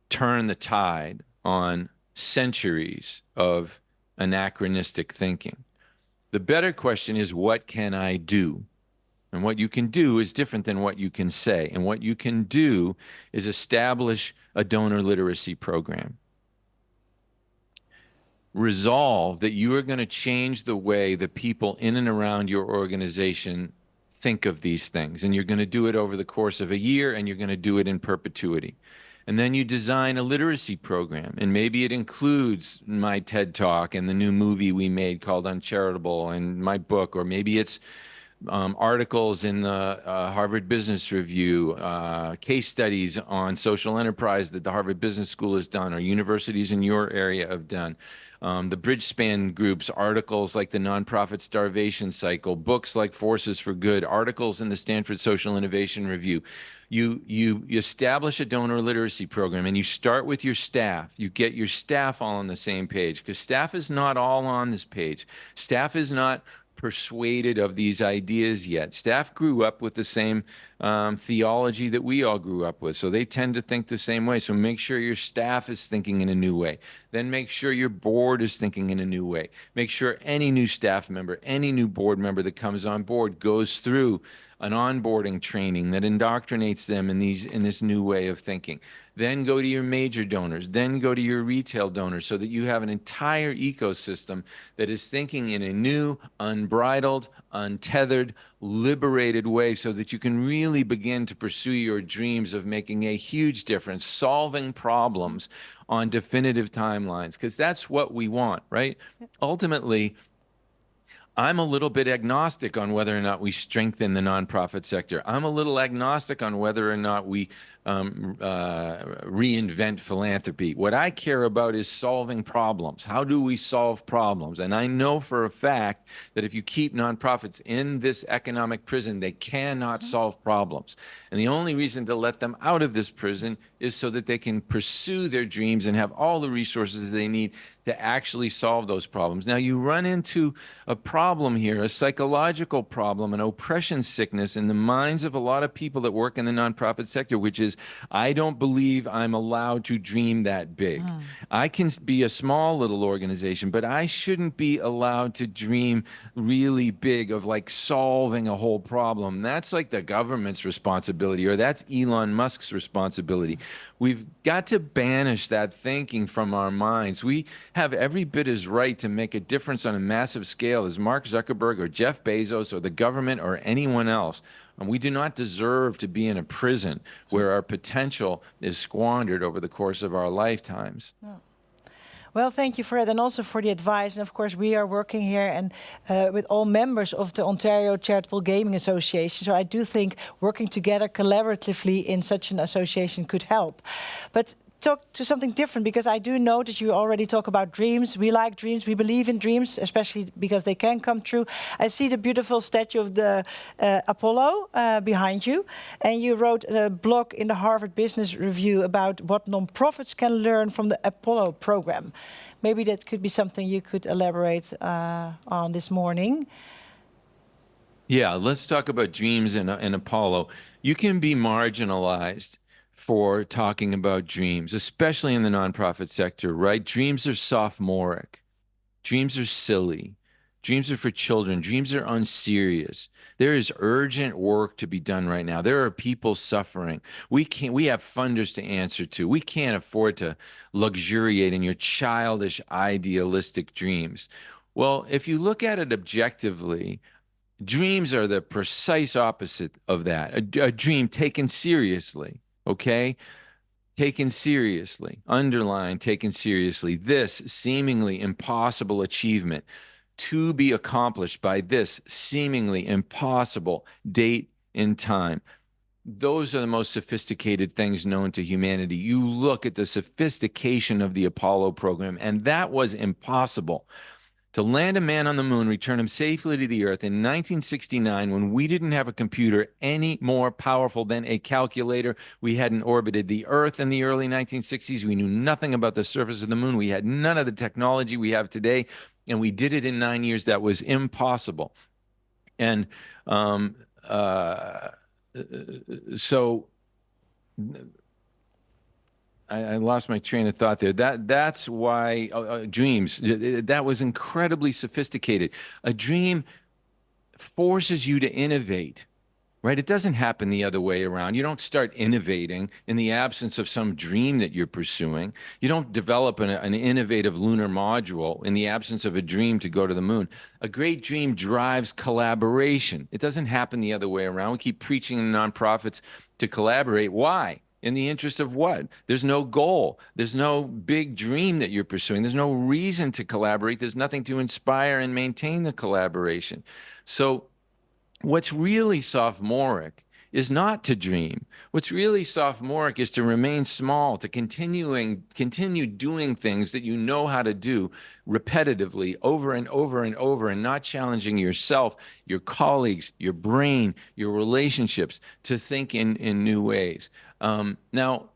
turn the tide on centuries of anachronistic thinking. The better question is, what can I do? And what you can do is different than what you can say. And what you can do is establish a donor literacy program. Resolve that you are going to change the way the people in and around your organization think of these things. And you're going to do it over the course of a year, and you're going to do it in perpetuity. And then you design a literacy program, and maybe it includes my TED Talk and the new movie we made called Uncharitable and my book, or maybe it's articles in the Harvard Business Review, case studies on social enterprise that the Harvard Business School has done, or universities in your area have done. The Bridgespan Group's articles like the Nonprofit Starvation Cycle, books like Forces for Good, articles in the Stanford Social Innovation Review. You establish a donor literacy program, and you start with your staff. You get your staff all on the same page, because staff is not all on this page. Staff is not persuaded of these ideas yet. Staff grew up with the same theology that we all grew up with, so they tend to think the same way. So make sure your staff is thinking in a new way. Then make sure your board is thinking in a new way. Make sure any new staff member, any new board member that comes on board goes through an onboarding training that indoctrinates them in this new way of thinking. then go to your major donors, then go to your retail donors, so that you have an entire ecosystem that is thinking in a new, unbridled, untethered, liberated way, so that you can really begin to pursue your dreams of making a huge difference, solving problems on definitive timelines, because that's what we want, right? Ultimately, I'm a little bit agnostic on whether or not we strengthen the nonprofit sector. I'm a little agnostic on whether or not we reinvent philanthropy. What I care about is solving problems. How do we solve problems? And I know for a fact that if you keep nonprofits in this economic prison, they cannot solve problems. And the only reason to let them out of this prison is so that they can pursue their dreams and have all the resources they need to actually solve those problems. Now, you run into a problem here, a psychological problem, an oppression sickness in the minds of a lot of people that work in the nonprofit sector, which is, I don't believe I'm allowed to dream that big. I can be a small little organization, but I shouldn't be allowed to dream really big of like solving a whole problem. That's like the government's responsibility, or that's Elon Musk's responsibility. We've got to banish that thinking from our minds. We have every bit as right to make a difference on a massive scale as Mark Zuckerberg or Jeff Bezos or the government or anyone else. And we do not deserve to be in a prison where our potential is squandered over the course of our lifetimes. Well, thank you for it, and also for the advice. And of course, we are working here and with all members of the Ontario Charitable Gaming Association. So I do think working together collaboratively in such an association could help. But talk to something different, because I do know that you already talk about dreams. We like dreams. We believe in dreams, especially because they can come true. I see the beautiful statue of the Apollo behind you. And you wrote a blog in the Harvard Business Review about what nonprofits can learn from the Apollo program. Maybe that could be something you could elaborate on this morning. Yeah, let's talk about dreams and Apollo. You can be marginalized for talking about dreams, especially in the nonprofit sector, right? Dreams are sophomoric. Dreams are silly. Dreams are for children. Dreams are unserious. There is urgent work to be done right now. There are people suffering. We have funders to answer to. We can't afford to luxuriate in your childish, idealistic dreams. Well, if you look at it objectively, dreams are the precise opposite of that. A dream taken seriously. Okay? Taken seriously, underline, taken seriously, this seemingly impossible achievement to be accomplished by this seemingly impossible date in time. Those are the most sophisticated things known to humanity. You look at the sophistication of the Apollo program, and that was impossible. To land a man on the moon, return him safely to the Earth in 1969, when we didn't have a computer any more powerful than a calculator. We hadn't orbited the Earth in the early 1960s. We knew nothing about the surface of the moon. We had none of the technology we have today, and we did it in 9 years. That was impossible. And so I lost my train of thought there. That's why dreams, that was incredibly sophisticated. A dream forces you to innovate, right? It doesn't happen the other way around. You don't start innovating in the absence of some dream that you're pursuing. You don't develop an innovative lunar module in the absence of a dream to go to the moon. A great dream drives collaboration. It doesn't happen the other way around. We keep preaching to nonprofits to collaborate. Why? In the interest of what? There's no goal. There's no big dream that you're pursuing. There's no reason to collaborate. There's nothing to inspire and maintain the collaboration. So what's really sophomoric is not to dream. What's really sophomoric is to remain small, to continue doing things that you know how to do repetitively over and over and over, and not challenging yourself, your colleagues, your brain, your relationships to think in new ways. Now,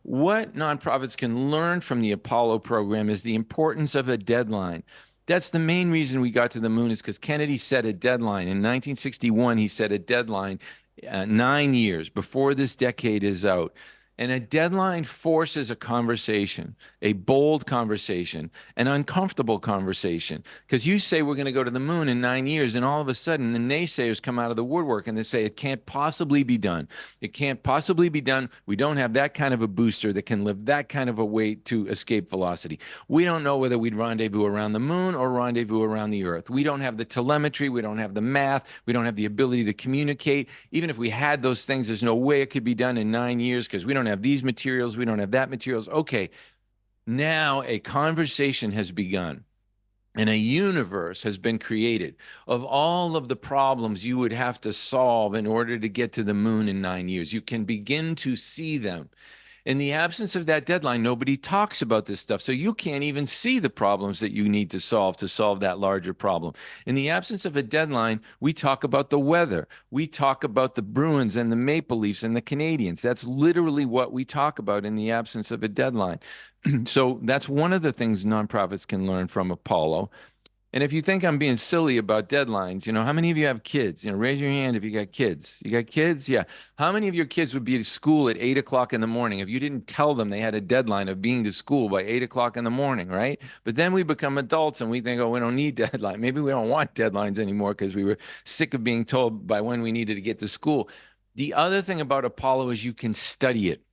what nonprofits can learn from the Apollo program is the importance of a deadline. That's the main reason we got to the moon, is because Kennedy set a deadline. In 1961, he set a deadline 9 years before this decade is out. And a deadline forces a conversation, a bold conversation, an uncomfortable conversation. Because you say we're going to go to the moon in 9 years, and all of a sudden the naysayers come out of the woodwork and they say it can't possibly be done. It can't possibly be done. We don't have that kind of a booster that can lift that kind of a weight to escape velocity. We don't know whether we'd rendezvous around the moon or rendezvous around the Earth. We don't have the telemetry. We don't have the math. We don't have the ability to communicate. Even if we had those things, there's no way it could be done in 9 years because we don't have these materials, we don't have that materials. Okay, now a conversation has begun and a universe has been created of all of the problems you would have to solve in order to get to the moon in 9 years. You can begin to see them. In the absence of that deadline, nobody talks about this stuff. So you can't even see the problems that you need to solve that larger problem. In the absence of a deadline, we talk about the weather. We talk about the Bruins and the Maple Leafs and the Canadiens. That's literally what we talk about in the absence of a deadline. So that's one of the things nonprofits can learn from Apollo. And if you think I'm being silly about deadlines, how many of you have kids? Raise your hand if you got kids. You got kids? Yeah. How many of your kids would be at school at 8 o'clock in the morning if you didn't tell them they had a deadline of being to school by 8 o'clock in the morning, right? But then we become adults and we think, oh, we don't need deadline. Maybe we don't want deadlines anymore because we were sick of being told by when we needed to get to school. The other thing about Apollo is you can study it.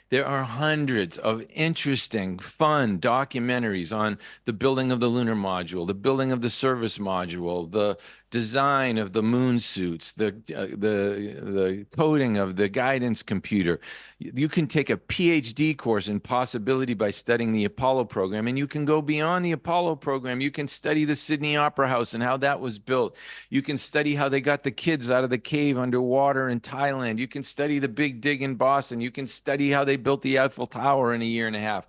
There are hundreds of interesting, fun documentaries on the building of the lunar module, the building of the service module, the design of the moon suits, the coding of the guidance computer. You can take a PhD course in possibility by studying the Apollo program, and you can go beyond the Apollo program. You can study the Sydney Opera House and how that was built. You can study how they got the kids out of the cave underwater in Thailand. You can study the Big Dig in Boston. You can study how they built the Eiffel Tower in a year and a half.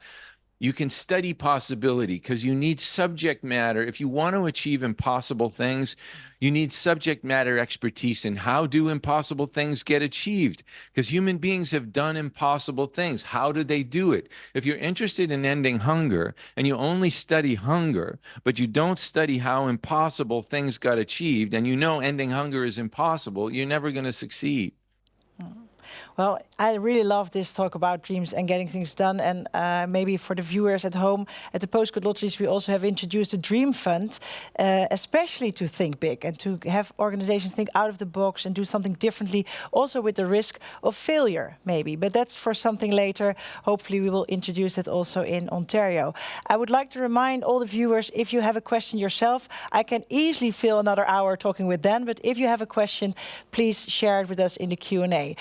You can study possibility because you need subject matter. If you want to achieve impossible things, you need subject matter expertise in how do impossible things get achieved? Because human beings have done impossible things. How do they do it? If you're interested in ending hunger and you only study hunger, but you don't study how impossible things got achieved, and ending hunger is impossible, you're never going to succeed. Well, I really love this talk about dreams and getting things done. And maybe for the viewers at home, at the Postcode Lotteries, we also have introduced a Dream Fund, especially to think big and to have organizations think out of the box and do something differently, also with the risk of failure, maybe. But that's for something later. Hopefully, we will introduce it also in Ontario. I would like to remind all the viewers, if you have a question yourself, I can easily fill another hour talking with Dan, but if you have a question, please share it with us in the Q&A.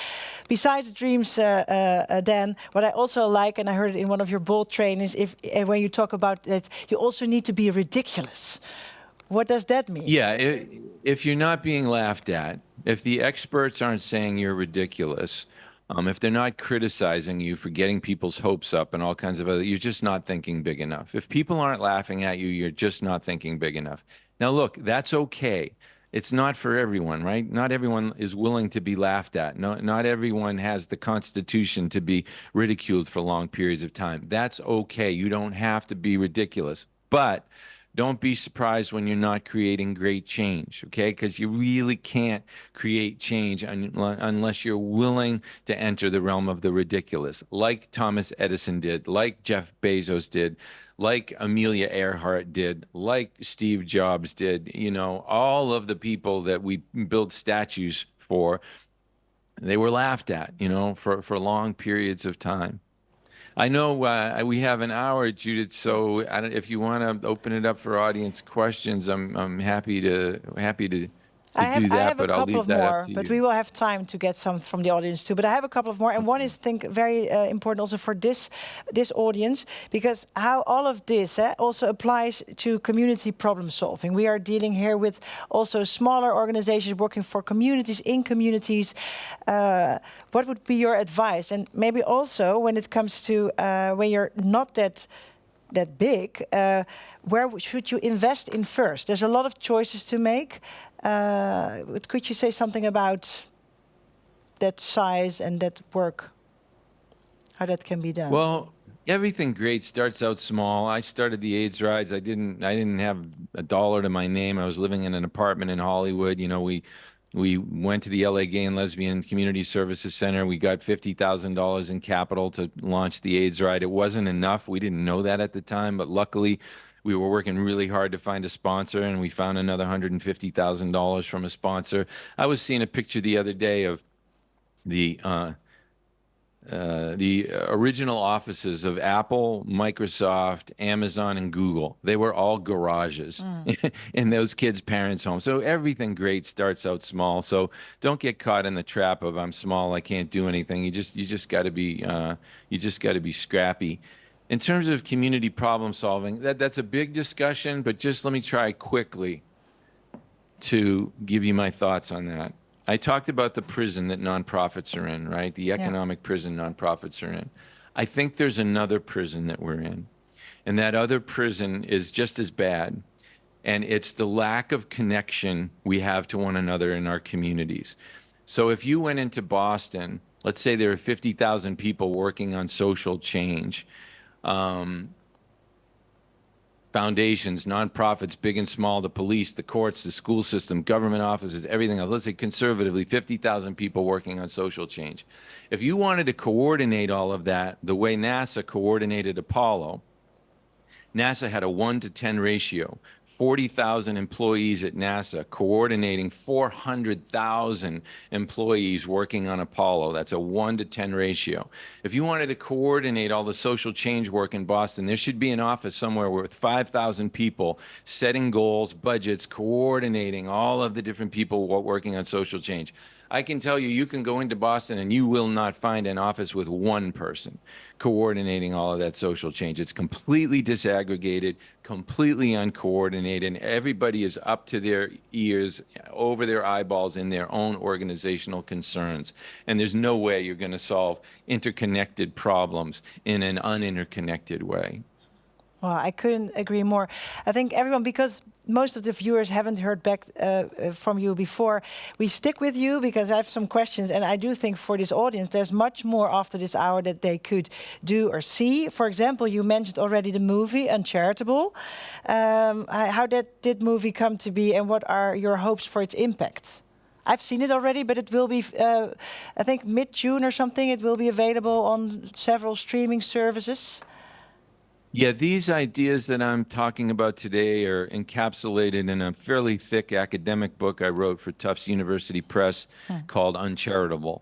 Besides dreams, Dan, what I also like, and I heard it in one of your bold trainings, when you talk about that, you also need to be ridiculous. What does that mean? Yeah, if you're not being laughed at, if the experts aren't saying you're ridiculous, if they're not criticizing you for getting people's hopes up and all kinds of other, you're just not thinking big enough. If people aren't laughing at you, you're just not thinking big enough. Now, look, that's okay. It's not for everyone, right? Not everyone is willing to be laughed at. Not everyone has the constitution to be ridiculed for long periods of time. That's okay. You don't have to be ridiculous. But don't be surprised when you're not creating great change, okay? Because you really can't create change unless you're willing to enter the realm of the ridiculous, like Thomas Edison did, like Jeff Bezos did, like Amelia Earhart did, like Steve Jobs did, all of the people that we build statues for, they were laughed at, for long periods of time. I know we have an hour, Judith, so if you want to open it up for audience questions, I'm happy to do that, but I'll leave that up to you. But we will have time to get some from the audience too. But I have a couple of more, and one is, I think, very important also for this audience, because how all of this also applies to community problem solving. We are dealing here with also smaller organizations working for communities, in communities. What would be your advice? And maybe also when it comes to when you're not that big, where should you invest in first? There's a lot of choices to make. Could you say something about that size and that work, how that can be done? Well, everything great starts out small. I started the AIDS rides. I didn't have $1 to my name. I was living in an apartment in Hollywood. We We went to the LA Gay and Lesbian Community Services Center. We got $50,000 in capital to launch the AIDS ride. It wasn't enough. We didn't know that at the time, but luckily we were working really hard to find a sponsor, and we found another $150,000 from a sponsor. I was seeing a picture the other day of the original offices of Apple, Microsoft, Amazon, and Google. They were all garages in those kids' parents' homes. So everything great starts out small. So don't get caught in the trap of I'm small, I can't do anything. You just got to be scrappy. In terms of community problem solving, that's a big discussion, but just let me try quickly to give you my thoughts on that. I talked about the prison that nonprofits are in, right? The economic prison nonprofits are in. I think there's another prison that we're in, and that other prison is just as bad. And it's the lack of connection we have to one another in our communities. So if you went into Boston, let's say there are 50,000 people working on social change, foundations, nonprofits, big and small, the police, the courts, the school system, government offices, everything else. Let's say conservatively, 50,000 people working on social change. If you wanted to coordinate all of that the way NASA coordinated Apollo, NASA had a 1-to-10 ratio, 40,000 employees at NASA coordinating 400,000 employees working on Apollo. That's a 1-to-10 ratio. If you wanted to coordinate all the social change work in Boston, there should be an office somewhere with 5,000 people setting goals, budgets, coordinating all of the different people working on social change. I can tell you, you can go into Boston and you will not find an office with one person coordinating all of that social change. It's completely disaggregated, completely uncoordinated, and everybody is up to their ears, over their eyeballs in their own organizational concerns. And there's no way you're going to solve interconnected problems in an uninterconnected way. Well, I couldn't agree more. I think everyone, because most of the viewers haven't heard back from you before, we stick with you because I have some questions, and I do think for this audience there's much more after this hour that they could do or see. For example, you mentioned already the movie Uncharitable. How did movie come to be, and what are your hopes for its impact? I've seen it already, but it will be, I think, mid-June or something. It will be available on several streaming services. Yeah, these ideas that I'm talking about today are encapsulated in a fairly thick academic book I wrote for Tufts University Press called Uncharitable.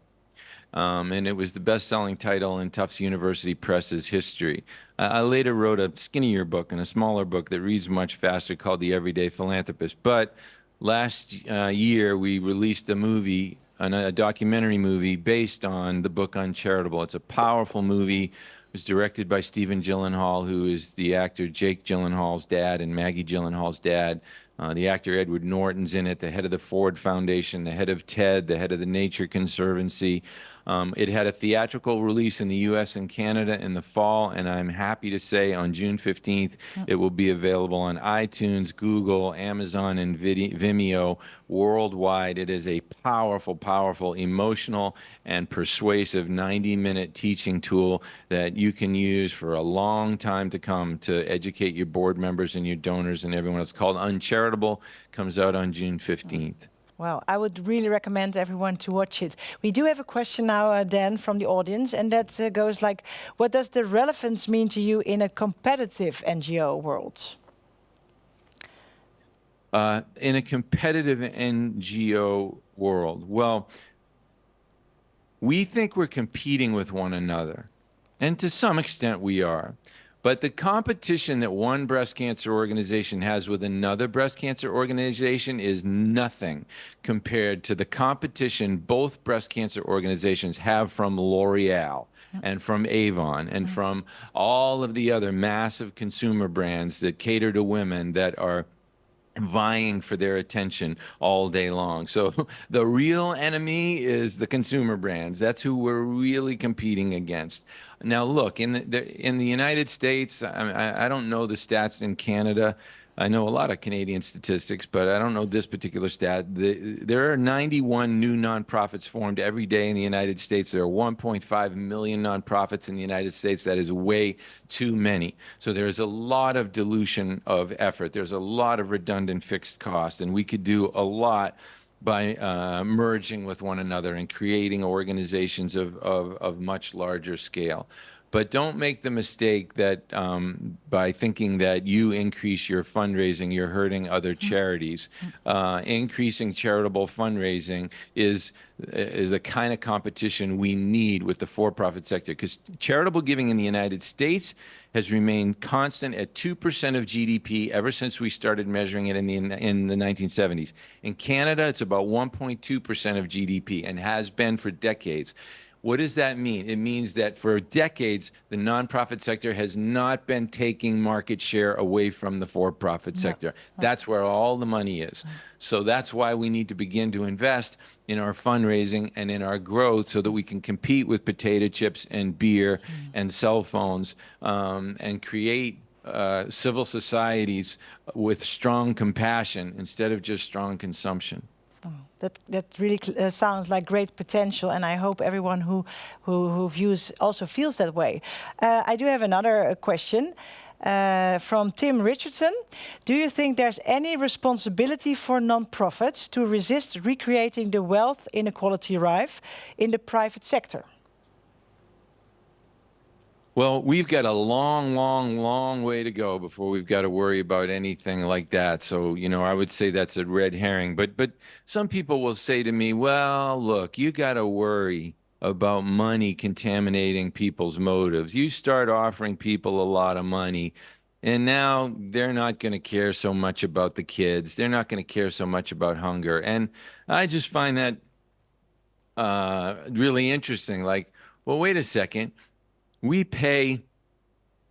And it was the best-selling title in Tufts University Press's history. I later wrote a skinnier book and a smaller book that reads much faster called The Everyday Philanthropist. But last year, we released a movie, a documentary movie based on the book Uncharitable. It's a powerful movie. It was directed by Stephen Gyllenhaal, who is the actor Jake Gyllenhaal's dad and Maggie Gyllenhaal's dad. The actor Edward Norton's in it, the head of the Ford Foundation, the head of TED, the head of the Nature Conservancy. It had a theatrical release in the US and Canada in the fall, and I'm happy to say on June 15th, it will be available on iTunes, Google, Amazon, and Vimeo worldwide. It is a powerful, powerful, emotional, and persuasive 90-minute teaching tool that you can use for a long time to come to educate your board members and your donors and everyone else. It's called Uncharitable, comes out on June 15th. Well, I would really recommend everyone to watch it. We do have a question now, Dan, from the audience, and that goes like, what does the relevance mean to you in a competitive NGO world? In a competitive NGO world, well, we think we're competing with one another, and to some extent we are. But the competition that one breast cancer organization has with another breast cancer organization is nothing compared to the competition both breast cancer organizations have from L'Oreal and from Avon and from all of the other massive consumer brands that cater to women that are vying for their attention all day long. So the real enemy is the consumer brands. That's who we're really competing against. Now, look, in the United States, I don't know the stats in Canada. I know a lot of Canadian statistics, but I don't know this particular stat. There are 91 new nonprofits formed every day in the United States. There are 1.5 million nonprofits in the United States. That is way too many. So there's a lot of dilution of effort. There's a lot of redundant fixed costs, and we could do a lot by merging with one another and creating organizations of much larger scale. But don't make the mistake that by thinking that you increase your fundraising, you're hurting other charities. Increasing charitable fundraising is the kind of competition we need with the for-profit sector, because charitable giving in the United States has remained constant at 2% of GDP ever since we started measuring it in the 1970s. In Canada, it's about 1.2% of GDP and has been for decades. What does that mean? It means that for decades, the nonprofit sector has not been taking market share away from the for-profit sector. That's where all the money is. So that's why we need to begin to invest in our fundraising and in our growth so that we can compete with potato chips and beer and cell phones, and create civil societies with strong compassion instead of just strong consumption. That really sounds like great potential, and I hope everyone who views also feels that way. I do have another question from Tim Richardson. Do you think there's any responsibility for nonprofits to resist recreating the wealth inequality rife in the private sector? Well, we've got a long way to go before we've got to worry about anything like that. So, I would say that's a red herring. But some people will say to me, well, look, you got to worry about money contaminating people's motives. You start offering people a lot of money, and now they're not going to care so much about the kids. They're not going to care so much about hunger. And I just find that really interesting. Like, well, wait a second. We pay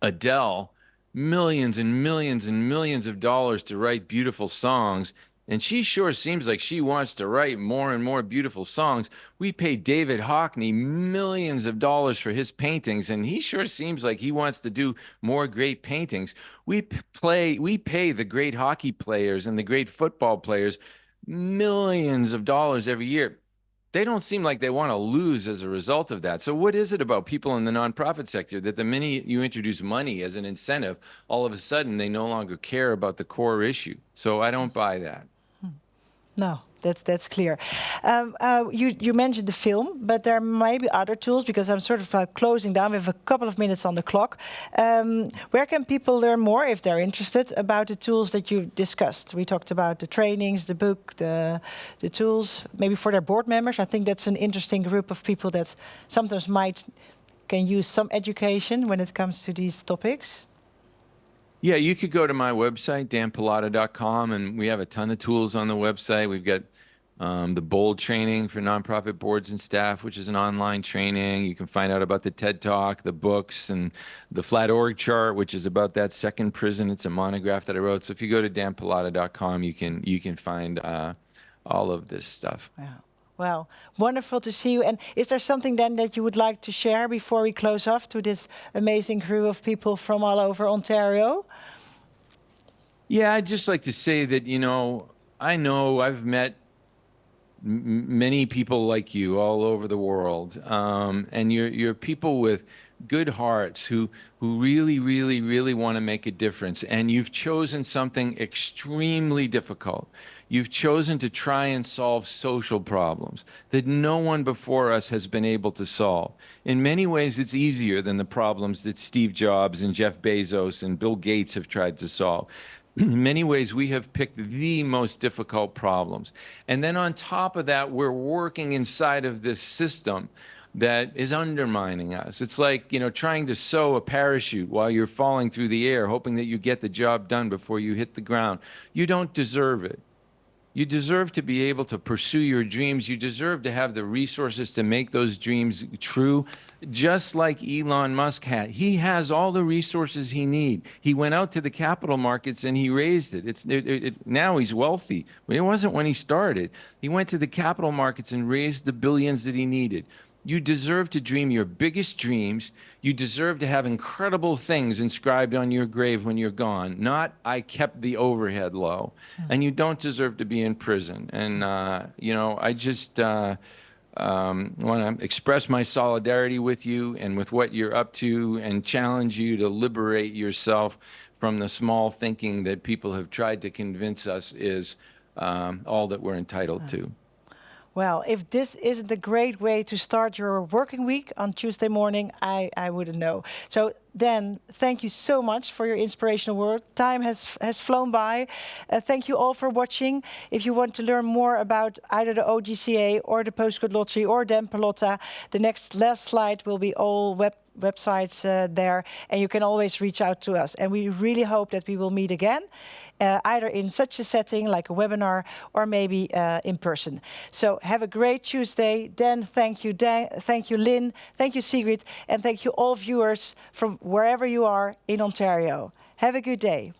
Adele millions and millions and millions of dollars to write beautiful songs, and she sure seems like she wants to write more and more beautiful songs. We pay David Hockney millions of dollars for his paintings, and he sure seems like he wants to do more great paintings. We pay the great hockey players and the great football players millions of dollars every year. They don't seem like they want to lose as a result of that. So what is it about people in the nonprofit sector that the minute you introduce money as an incentive, all of a sudden they no longer care about the core issue? So I don't buy that. No, that's clear. You mentioned the film, but there may be other tools, because I'm sort of closing down. We have a couple of minutes on the clock. Where can people learn more if they're interested about the tools that you discussed? We talked about the trainings, the book, the tools, maybe for their board members. I think that's an interesting group of people that sometimes can use some education when it comes to these topics. Yeah, you could go to my website, danpalotta.com, and we have a ton of tools on the website. We've got the BOLD training for nonprofit boards and staff, which is an online training. You can find out about the TED Talk, the books, and the Flat Org Chart, which is about that second prison. It's a monograph that I wrote. So if you go to danpalotta.com, you can find all of this stuff. Yeah. Well, wonderful to see you. And is there something then that you would like to share before we close off to this amazing crew of people from all over Ontario? Yeah, I'd just like to say that, I know I've met many people like you all over the world, and you're people with good hearts who really want to make a difference. And you've chosen something extremely difficult. You've chosen to try and solve social problems that no one before us has been able to solve. In many ways, it's easier than the problems that Steve Jobs and Jeff Bezos and Bill Gates have tried to solve. In many ways, we have picked the most difficult problems. And then on top of that, we're working inside of this system that is undermining us. It's like, trying to sew a parachute while you're falling through the air, hoping that you get the job done before you hit the ground. You don't deserve it. You deserve to be able to pursue your dreams. You deserve to have the resources to make those dreams true, just like Elon Musk had. He has all the resources he needs. He went out to the capital markets and he raised it. Now he's wealthy, but it wasn't when he started. He went to the capital markets and raised the billions that he needed. You deserve to dream your biggest dreams. You deserve to have incredible things inscribed on your grave when you're gone, not "I kept the overhead low." And you don't deserve to be in prison. And, I just want to express my solidarity with you and with what you're up to, and challenge you to liberate yourself from the small thinking that people have tried to convince us is all that we're entitled to. Well, if this isn't a great way to start your working week on Tuesday morning, I wouldn't know. So Dan, thank you so much for your inspirational word. Time has flown by. Thank you all for watching. If you want to learn more about either the OGCA or the Postcode Lottery or Dan Palotta, the last slide will be all websites there, and you can always reach out to us. And we really hope that we will meet again, either in such a setting like a webinar or maybe in person. So have a great Tuesday. Dan, thank you. Dan, thank you, Lynn. Thank you, Sigrid. And thank you all viewers from wherever you are in Ontario. Have a good day.